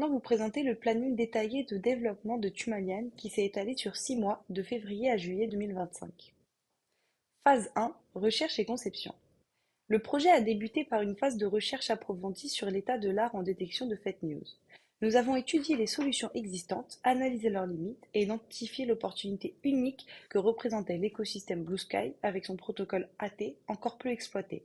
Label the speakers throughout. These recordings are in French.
Speaker 1: Maintenant, vous présenter le planning détaillé de développement de Tumalian qui s'est étalé sur 6 mois, de février à juillet 2025. Phase 1, recherche et conception. Le projet a débuté par une phase de recherche approfondie sur l'état de l'art en détection de fake news. Nous avons étudié les solutions existantes, analysé leurs limites et identifié l'opportunité unique que représentait l'écosystème Blue Sky avec son protocole AT encore peu exploité.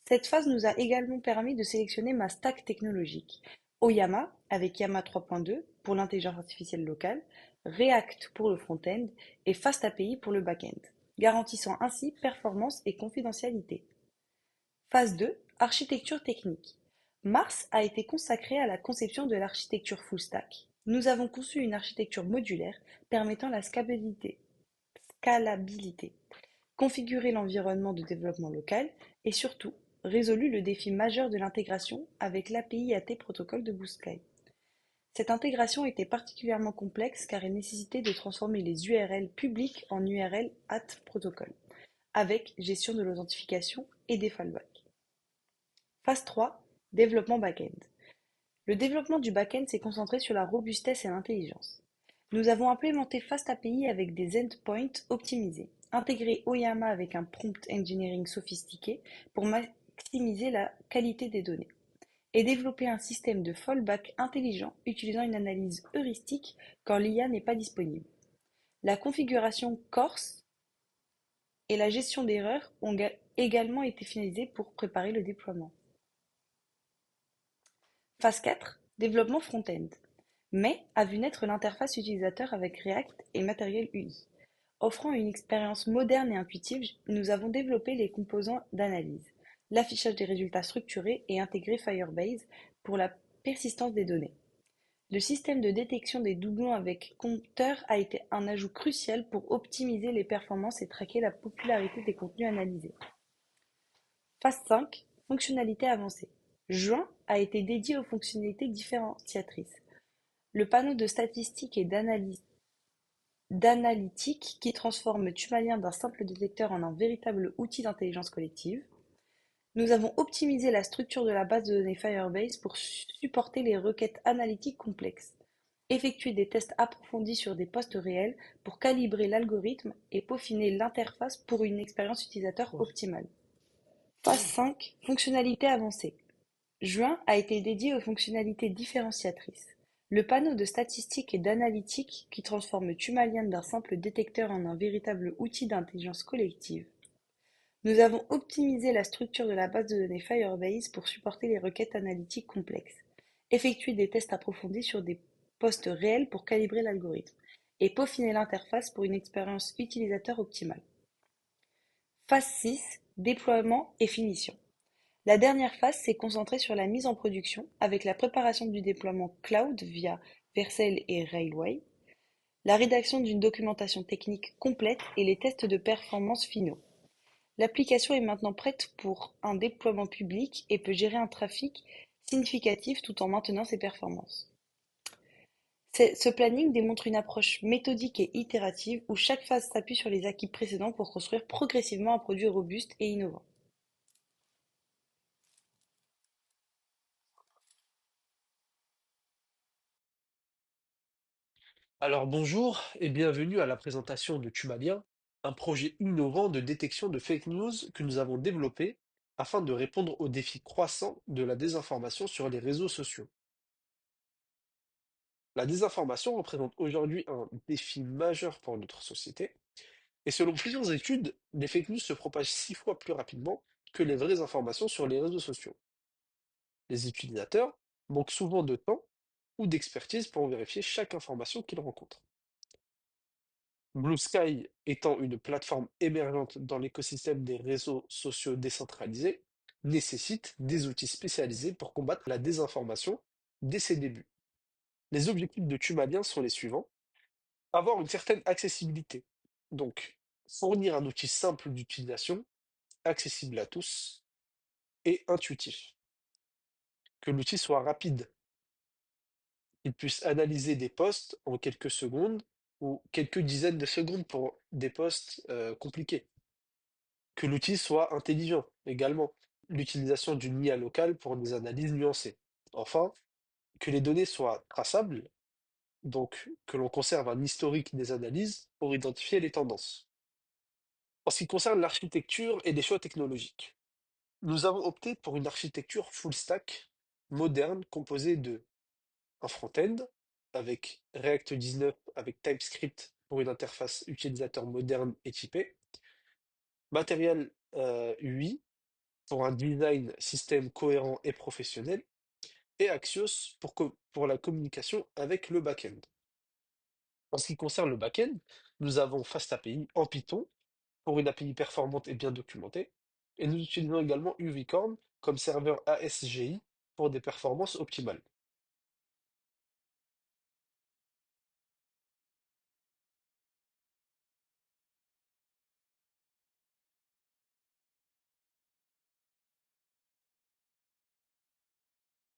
Speaker 1: Cette phase nous a également permis de sélectionner ma stack technologique. Oyama avec Yama 3.2 pour l'intelligence artificielle locale, React pour le front-end et FastAPI pour le back-end, garantissant ainsi performance et confidentialité. Phase 2, architecture technique. Mars a été consacré à la conception de l'architecture full stack. Nous avons conçu une architecture modulaire permettant la scalabilité, configuré l'environnement de développement local et surtout résolu le défi majeur de l'intégration avec l'API AT protocole de Blue Sky. Cette intégration était particulièrement complexe car elle nécessitait de transformer les URL publiques en URL AT protocol, avec gestion de l'authentification et des fallbacks. Phase 3, développement back-end. Le développement du back-end s'est concentré sur la robustesse et l'intelligence. Nous avons implémenté FastAPI avec des endpoints optimisés, intégré Oyama avec un prompt engineering sophistiqué pour maximiser la qualité des données, et développé un système de fallback intelligent utilisant une analyse heuristique quand l'IA n'est pas disponible. La configuration Corse et la gestion d'erreurs ont également été finalisées pour préparer le déploiement. Phase 4, développement front-end. Mai a vu naître l'interface utilisateur avec React et Material UI. Offrant une expérience moderne et intuitive, nous avons développé les composants d'analyse, l'affichage des résultats structurés et intégré Firebase pour la persistance des données. Le système de détection des doublons avec compteur a été un ajout crucial pour optimiser les performances et traquer la popularité des contenus analysés. Phase 5, fonctionnalités avancées. Juin a été dédié aux fonctionnalités différenciatrices. Le panneau de statistiques et d'analytique qui transforme Tumalien d'un simple détecteur en un véritable outil d'intelligence collective. Nous avons optimisé la structure de la base de données Firebase pour supporter les requêtes analytiques complexes, effectué des tests approfondis sur des postes réels pour calibrer l'algorithme et peaufiner l'interface pour une expérience utilisateur optimale. Phase 5, fonctionnalités avancées. Juin a été dédié aux fonctionnalités différenciatrices. Le panneau de statistiques et d'analytique qui transforme Tumalien d'un simple détecteur en un véritable outil d'intelligence collective. Nous avons optimisé la structure de la base de données Firebase pour supporter les requêtes analytiques complexes, effectué des tests approfondis sur des postes réels pour calibrer l'algorithme, et peaufiner l'interface pour une expérience utilisateur optimale. Phase 6, déploiement et finition. La dernière phase s'est concentrée sur la mise en production avec la préparation du déploiement cloud via Vercel et Railway, la rédaction d'une documentation technique complète et les tests de performance finaux. L'application est maintenant prête pour un déploiement public et peut gérer un trafic significatif tout en maintenant ses performances. Ce planning démontre une approche méthodique et itérative où chaque phase s'appuie sur les acquis précédents pour construire progressivement un produit robuste et innovant.
Speaker 2: Alors bonjour et bienvenue à la présentation de Tumalien, un projet innovant de détection de fake news que nous avons développé afin de répondre aux défis croissants de la désinformation sur les réseaux sociaux. La désinformation représente aujourd'hui un défi majeur pour notre société et selon plusieurs études, les fake news se propagent 6 fois plus rapidement que les vraies informations sur les réseaux sociaux. Les utilisateurs manquent souvent de temps ou d'expertise pour vérifier chaque information qu'ils rencontrent. Blue Sky étant une plateforme émergente dans l'écosystème des réseaux sociaux décentralisés, nécessite des outils spécialisés pour combattre la désinformation dès ses débuts. Les objectifs de Tumalien sont les suivants. Avoir une certaine accessibilité. Donc, fournir un outil simple d'utilisation, accessible à tous et intuitif. Que l'outil soit rapide, qu'il puisse analyser des posts en quelques secondes ou quelques dizaines de secondes pour des posts compliqués. Que l'outil soit intelligent également, l'utilisation d'une IA locale pour des analyses nuancées. Enfin, que les données soient traçables, donc que l'on conserve un historique des analyses pour identifier les tendances. En ce qui concerne l'architecture et les choix technologiques, nous avons opté pour une architecture full stack moderne composée de un front-end avec React 19 avec TypeScript pour une interface utilisateur moderne et typée, Material UI pour un design système cohérent et professionnel, et Axios pour la communication avec le back-end. En ce qui concerne le back-end, nous avons FastAPI en Python pour une API performante et bien documentée, et nous utilisons également UVcorn comme serveur ASGI pour des performances optimales.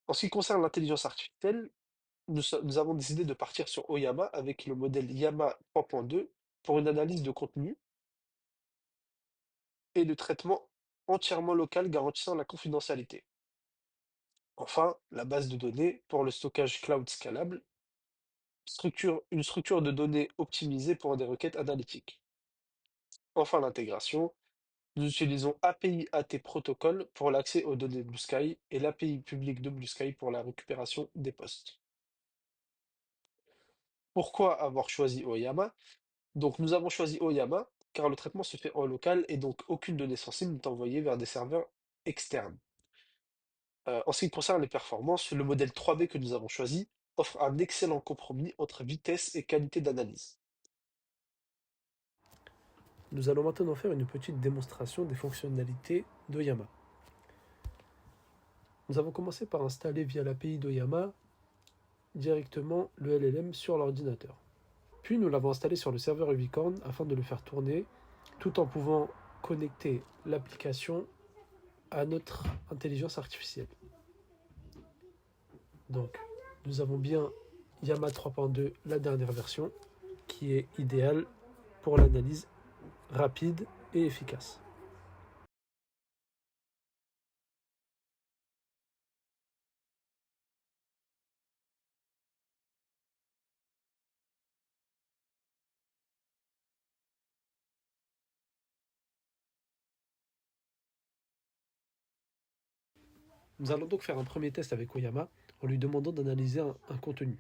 Speaker 2: En ce qui concerne l'intelligence artificielle, nous avons décidé de partir sur Oyama avec le modèle Yama 3.2 pour une analyse de contenu et le traitement entièrement local garantissant la confidentialité. Enfin, la base de données pour le stockage cloud scalable, une structure de données optimisée pour des requêtes analytiques. Enfin, l'intégration, nous utilisons API AT Protocol pour l'accès aux données Blue Sky et l'API publique de Blue Sky pour la récupération des postes. Pourquoi avoir choisi Oyama? Donc nous avons choisi Oyama car le traitement se fait en local et donc aucune donnée sensible n'est envoyée vers des serveurs externes. En ce qui concerne les performances, le modèle 3B que nous avons choisi offre un excellent compromis entre vitesse et qualité d'analyse.
Speaker 3: Nous allons maintenant faire une petite démonstration des fonctionnalités d'Oyama. Nous avons commencé par installer via l'API d'Oyama directement le LLM sur l'ordinateur. Puis nous l'avons installé sur le serveur Uvicorn afin de le faire tourner tout en pouvant connecter l'application à notre intelligence artificielle. Donc, nous avons bien Yama 3.2, la dernière version, qui est idéale pour l'analyse rapide et efficace. Nous allons donc faire un premier test avec Oyama en lui demandant d'analyser un contenu.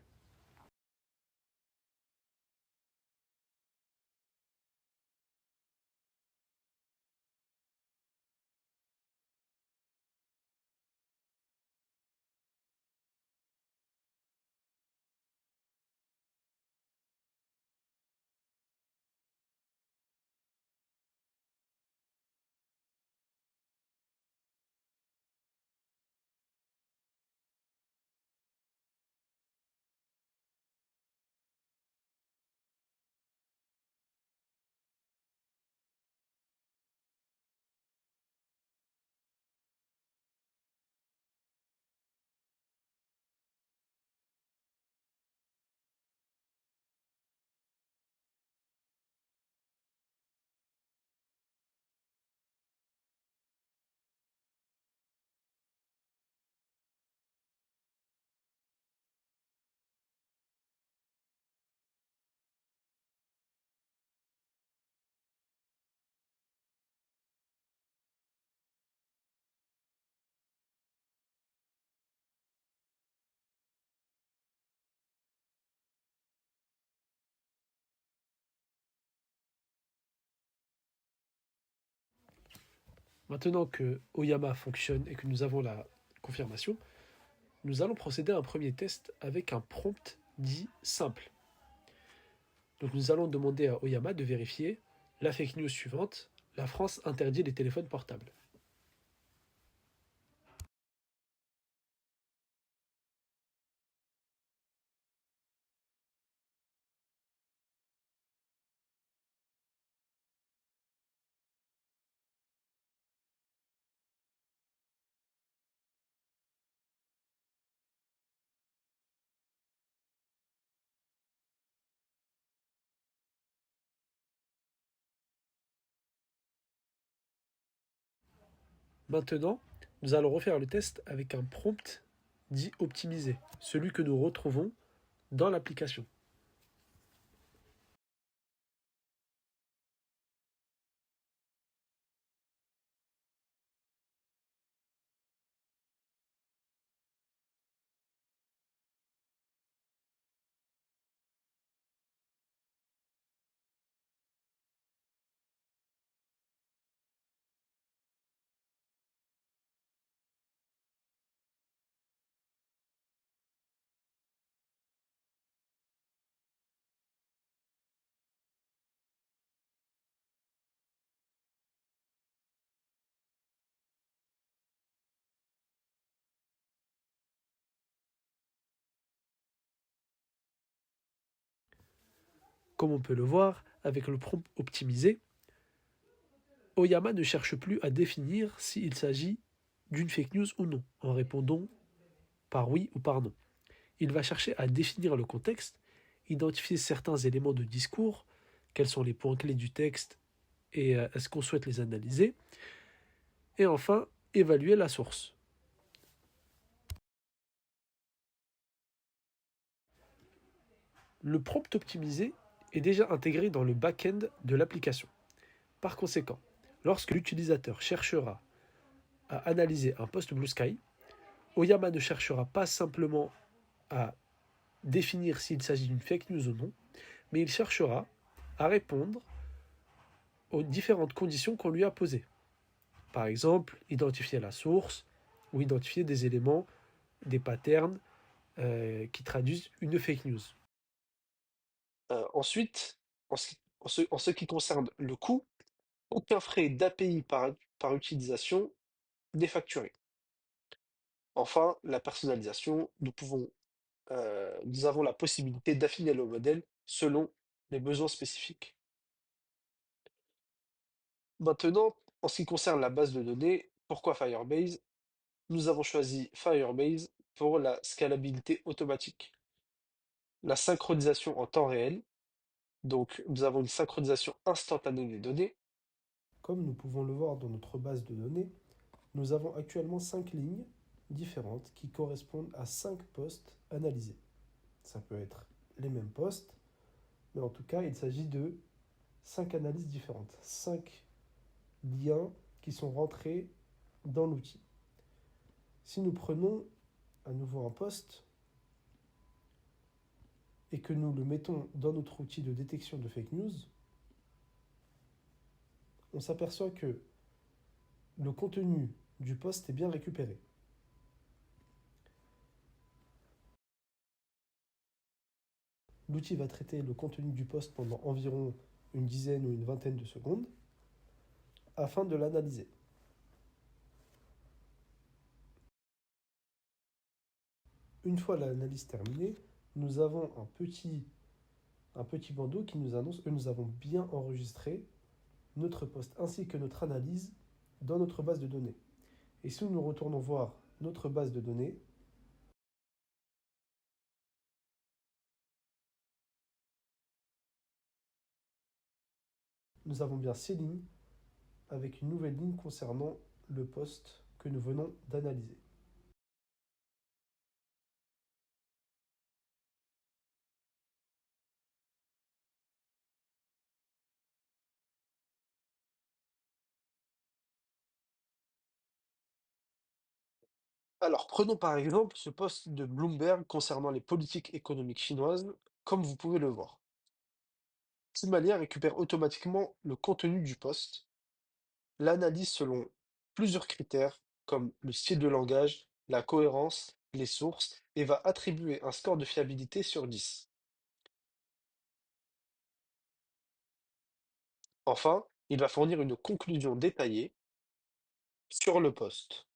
Speaker 3: Maintenant que Oyama fonctionne et que nous avons la confirmation, nous allons procéder à un premier test avec un prompt dit simple. Donc nous allons demander à Oyama de vérifier la fake news suivante: la France interdit les téléphones portables. Maintenant, nous allons refaire le test avec un prompt dit optimisé, celui que nous retrouvons dans l'application. Comme on peut le voir, avec le prompt optimisé, Oyama ne cherche plus à définir s'il s'agit d'une fake news ou non, en répondant par oui ou par non. Il va chercher à définir le contexte, identifier certains éléments de discours, quels sont les points clés du texte et est-ce qu'on souhaite les analyser, et enfin évaluer la source. Le prompt optimisé est déjà intégré dans le back-end de l'application. Par conséquent, lorsque l'utilisateur cherchera à analyser un post Blue Sky, Oyama ne cherchera pas simplement à définir s'il s'agit d'une fake news ou non, mais il cherchera à répondre aux différentes conditions qu'on lui a posées. Par exemple, identifier la source ou identifier des éléments, des patterns qui traduisent une fake news.
Speaker 2: Ensuite, en ce qui concerne le coût, aucun frais d'API par utilisation n'est facturé. Enfin, la personnalisation, nous avons la possibilité d'affiner le modèle selon les besoins spécifiques. Maintenant, en ce qui concerne la base de données, pourquoi Firebase? Nous avons choisi Firebase pour la scalabilité automatique, la synchronisation en temps réel. Donc, nous avons une synchronisation instantanée des données.
Speaker 3: Comme nous pouvons le voir dans notre base de données, nous avons actuellement 5 lignes différentes qui correspondent à 5 postes analysés. Ça peut être les mêmes postes, mais en tout cas, il s'agit de 5 analyses différentes, 5 liens qui sont rentrés dans l'outil. Si nous prenons à nouveau un poste et que nous le mettons dans notre outil de détection de fake news, on s'aperçoit que le contenu du poste est bien récupéré. L'outil va traiter le contenu du poste pendant environ une dizaine ou une vingtaine de secondes afin de l'analyser. Une fois l'analyse terminée, nous avons un petit bandeau qui nous annonce que nous avons bien enregistré notre poste ainsi que notre analyse dans notre base de données. Et si nous retournons voir notre base de données, nous avons bien ces lignes avec une nouvelle ligne concernant le poste que nous venons d'analyser.
Speaker 2: Alors, prenons par exemple ce poste de Bloomberg concernant les politiques économiques chinoises, comme vous pouvez le voir. Timalia récupère automatiquement le contenu du poste, l'analyse selon plusieurs critères comme le style de langage, la cohérence, les sources, et va attribuer un score de fiabilité sur 10. Enfin, il va fournir une conclusion détaillée sur le poste.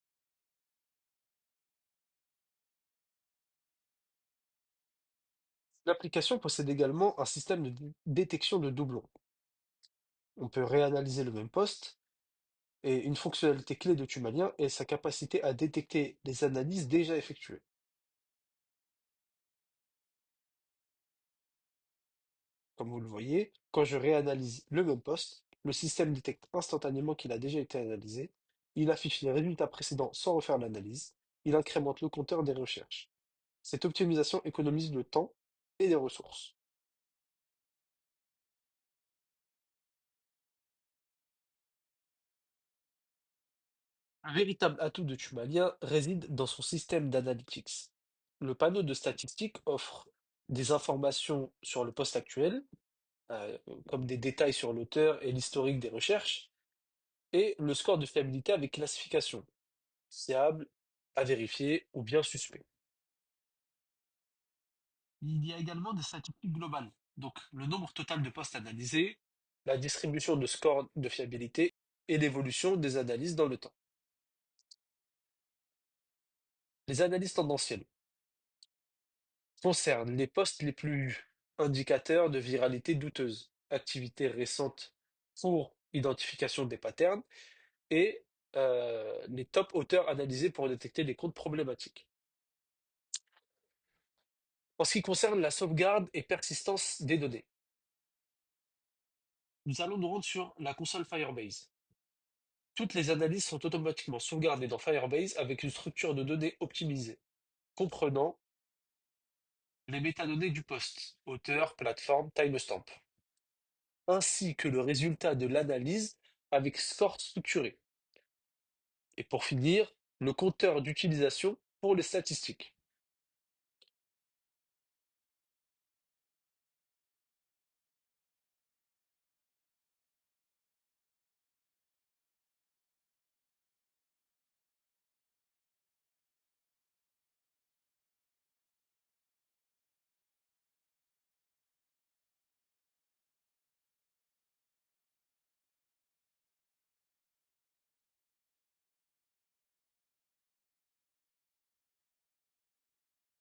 Speaker 2: L'application possède également un système de détection de doublons. On peut réanalyser le même poste et une fonctionnalité clé de Tumalien est sa capacité à détecter les analyses déjà effectuées. Comme vous le voyez, quand je réanalyse le même poste, le système détecte instantanément qu'il a déjà été analysé, il affiche les résultats précédents sans refaire l'analyse, il incrémente le compteur des recherches. Cette optimisation économise le temps et les ressources. Un véritable atout de Tumalien réside dans son système d'analytics. Le panneau de statistiques offre des informations sur le poste actuel, euh, comme des détails sur l'auteur et l'historique des recherches, et le score de fiabilité avec classification, fiable, à vérifier ou bien suspect. Il y a également des statistiques globales, donc le nombre total de postes analysés, la distribution de scores de fiabilité et l'évolution des analyses dans le temps. Les analyses tendancielles concernent les postes les plus lus, indicateurs de viralité douteuse, activités récentes pour identification des patterns et les top auteurs analysés pour détecter les comptes problématiques. En ce qui concerne la sauvegarde et persistance des données, nous allons nous rendre sur la console Firebase. Toutes les analyses sont automatiquement sauvegardées dans Firebase avec une structure de données optimisée, comprenant les métadonnées du poste, auteur, plateforme, timestamp, ainsi que le résultat de l'analyse avec score structuré. Et pour finir, le compteur d'utilisation pour les statistiques.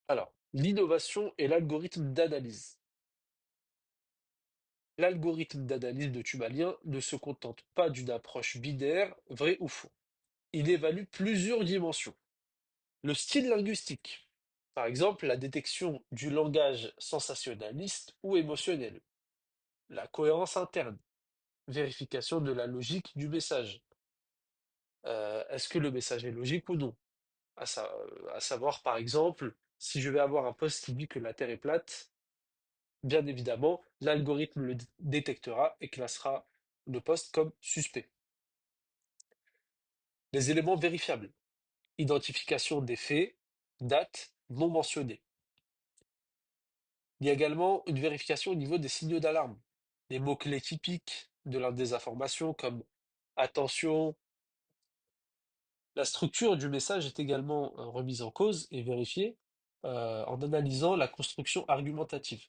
Speaker 2: Alors, l'innovation et l'algorithme d'analyse. L'algorithme d'analyse de Tumalien ne se contente pas d'une approche binaire, vrai ou faux. Il évalue plusieurs dimensions. Le style linguistique, par exemple la détection du langage sensationnaliste ou émotionnel. La cohérence interne, vérification de la logique du message. Est-ce que le message est logique ou non? À savoir, par exemple, si je vais avoir un poste qui dit que la Terre est plate, bien évidemment, l'algorithme le détectera et classera le poste comme suspect. Les éléments vérifiables. Identification des faits, date, non mentionnés. Il y a également une vérification au niveau des signaux d'alarme. Les mots-clés typiques de la désinformation comme attention. La structure du message est également remise en cause et vérifiée en analysant la construction argumentative.